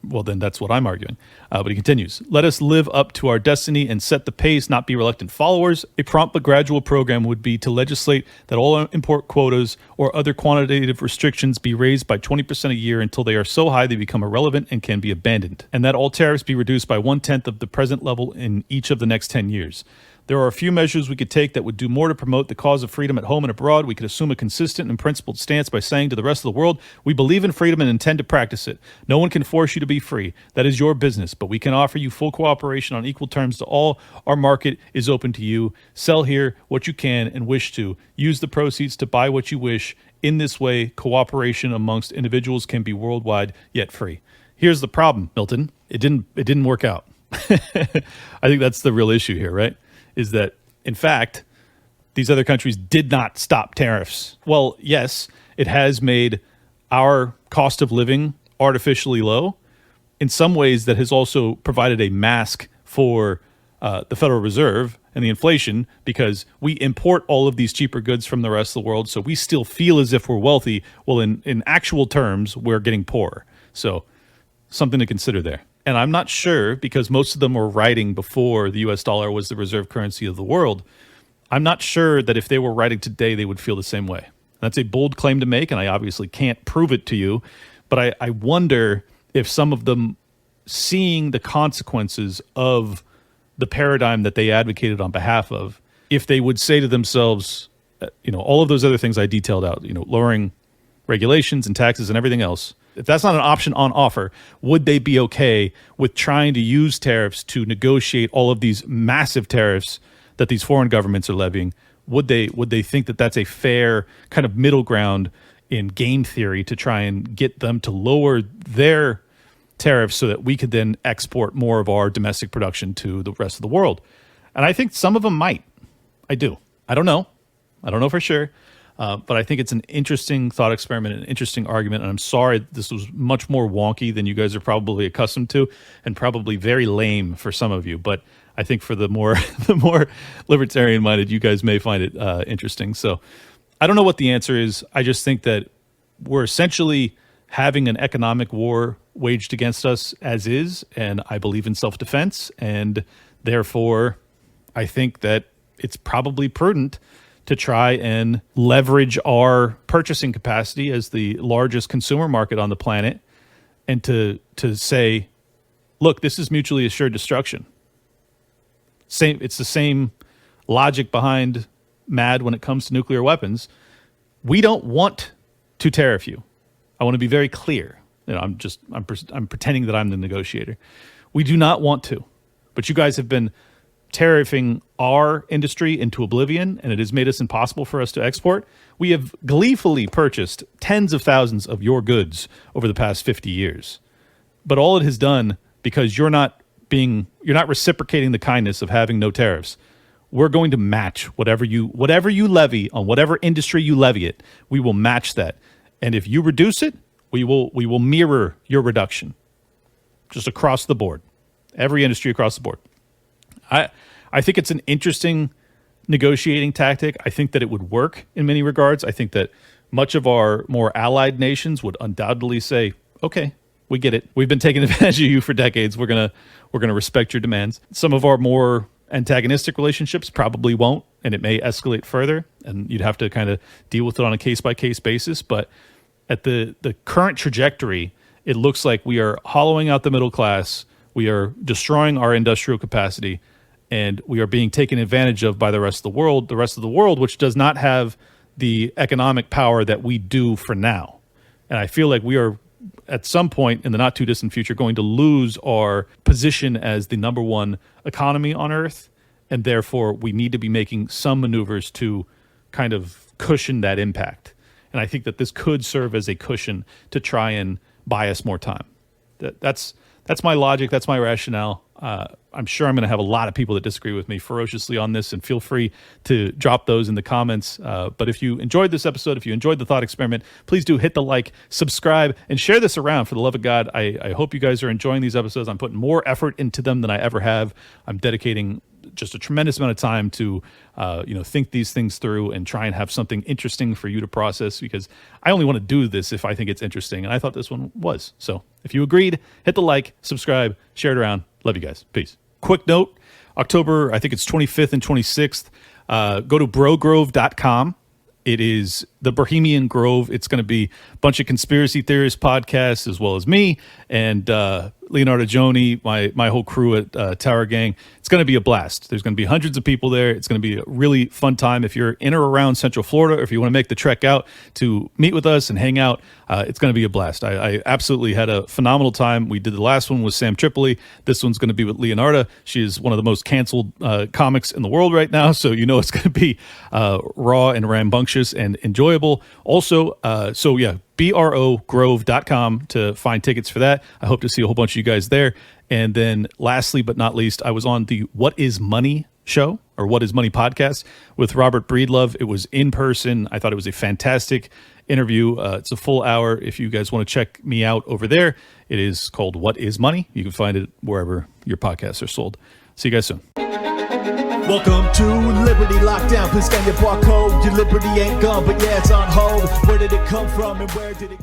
well, then that's what I'm arguing. But he continues, let us live up to our destiny and set the pace, not be reluctant followers. A prompt but gradual program would be to legislate that all import quotas or other quantitative restrictions be raised by 20% a year until they are so high they become irrelevant and can be abandoned, and that all tariffs be reduced by 1/10 of the present level in each of the next 10 years. There are a few measures we could take that would do more to promote the cause of freedom at home and abroad. We could assume a consistent and principled stance by saying to the rest of the world, we believe in freedom and intend to practice it. No one can force you to be free. That is your business, but we can offer you full cooperation on equal terms to all. Our market is open to you. Sell here what you can and wish to. Use the proceeds to buy what you wish. In this way, cooperation amongst individuals can be worldwide yet free. Here's the problem, Milton. It didn't work out. I think that's the real issue here, right? Is that, in fact, these other countries did not stop tariffs. Well, yes, it has made our cost of living artificially low. In some ways, that has also provided a mask for the Federal Reserve and the inflation, because we import all of these cheaper goods from the rest of the world, so we still feel as if we're wealthy. Well, in actual terms, we're getting poorer. So something to consider there. And I'm not sure, because most of them were writing before the US dollar was the reserve currency of the world. I'm not sure that if they were writing today, they would feel the same way. That's a bold claim to make, and I obviously can't prove it to you. But I wonder if some of them seeing the consequences of the paradigm that they advocated on behalf of, if they would say to themselves, all of those other things I detailed out, lowering regulations and taxes and everything else, if that's not an option on offer, would they be okay with trying to use tariffs to negotiate all of these massive tariffs that these foreign governments are levying? Would they think that that's a fair kind of middle ground in game theory to try and get them to lower their tariffs so that we could then export more of our domestic production to the rest of the world? And I think some of them might. I do. I don't know for sure. But I think it's an interesting thought experiment, an interesting argument. And I'm sorry this was much more wonky than you guys are probably accustomed to, and probably very lame for some of you. But I think for the more libertarian minded, you guys may find it interesting. So I don't know what the answer is. I just think that we're essentially having an economic war waged against us as is, and I believe in self-defense, and therefore I think that it's probably prudent to try and leverage our purchasing capacity as the largest consumer market on the planet, and to say, look, this is mutually assured destruction. It's the same logic behind MAD when it comes to nuclear weapons. We don't want to tariff you. I want to be very clear. I'm pretending that I'm the negotiator. We do not want to, but you guys have been tariffing our industry into oblivion, and it has made us impossible for us to export. We have gleefully purchased tens of thousands of your goods over the past 50 years. But all it has done, because you're not reciprocating the kindness of having no tariffs, we're going to match whatever you levy on whatever industry you levy it. We will match that. And if you reduce it, we will mirror your reduction. Just across the board. Every industry across the board. I think it's an interesting negotiating tactic. I think that it would work in many regards. I think that much of our more allied nations would undoubtedly say, okay, we get it. We've been taking advantage of you for decades. We're gonna respect your demands. Some of our more antagonistic relationships probably won't, and it may escalate further, and you'd have to kind of deal with it on a case-by-case basis. But at the current trajectory, it looks like we are hollowing out the middle class. We are destroying our industrial capacity, and we are being taken advantage of by the rest of the world, which does not have the economic power that we do for now. And I feel like we are, at some point in the not too distant future, going to lose our position as the number one economy on Earth. And therefore, we need to be making some maneuvers to kind of cushion that impact. And I think that this could serve as a cushion to try and buy us more time. That's my logic. That's my rationale. I'm sure I'm going to have a lot of people that disagree with me ferociously on this, and feel free to drop those in the comments. But if you enjoyed this episode, if you enjoyed the thought experiment, please do hit the like, subscribe, and share this around. For the love of God, I hope you guys are enjoying these episodes. I'm putting more effort into them than I ever have. I'm dedicating just a tremendous amount of time to think these things through and try and have something interesting for you to process, because I only want to do this if I think it's interesting, and I thought this one was. So if you agreed, hit the like, subscribe, share it around. Love you guys. Peace. Quick note, October, I think it's 25th and 26th, go to brogrove.com. It is the Bohemian Grove. It's going to be a bunch of conspiracy theorist podcasts, as well as me and Leonardo Joni, my whole crew at Tower Gang. It's going to be a blast. There's going to be hundreds of people there. It's going to be a really fun time. If you're in or around Central Florida, or if you want to make the trek out to meet with us and hang out, it's going to be a blast. I absolutely had a phenomenal time. We did the last one with Sam Tripoli. This one's going to be with Leonardo. She is one of the most canceled comics in the world right now, so you know it's going to be raw and rambunctious and enjoyable. Also, brogrove.com to find tickets for that. I hope to see a whole bunch of you guys there. And then lastly but not least, I was on the What Is Money show, or What Is Money podcast, with Robert Breedlove. It was in person. I thought it was a fantastic interview. It's a full hour. If you guys want to check me out over there, it is called What Is Money. You can find it wherever your podcasts are sold. See you guys soon. Welcome to Liberty Lockdown. Please scan your barcode. Your liberty ain't gone, but yeah, it's on hold. Where did it come from and where did it go?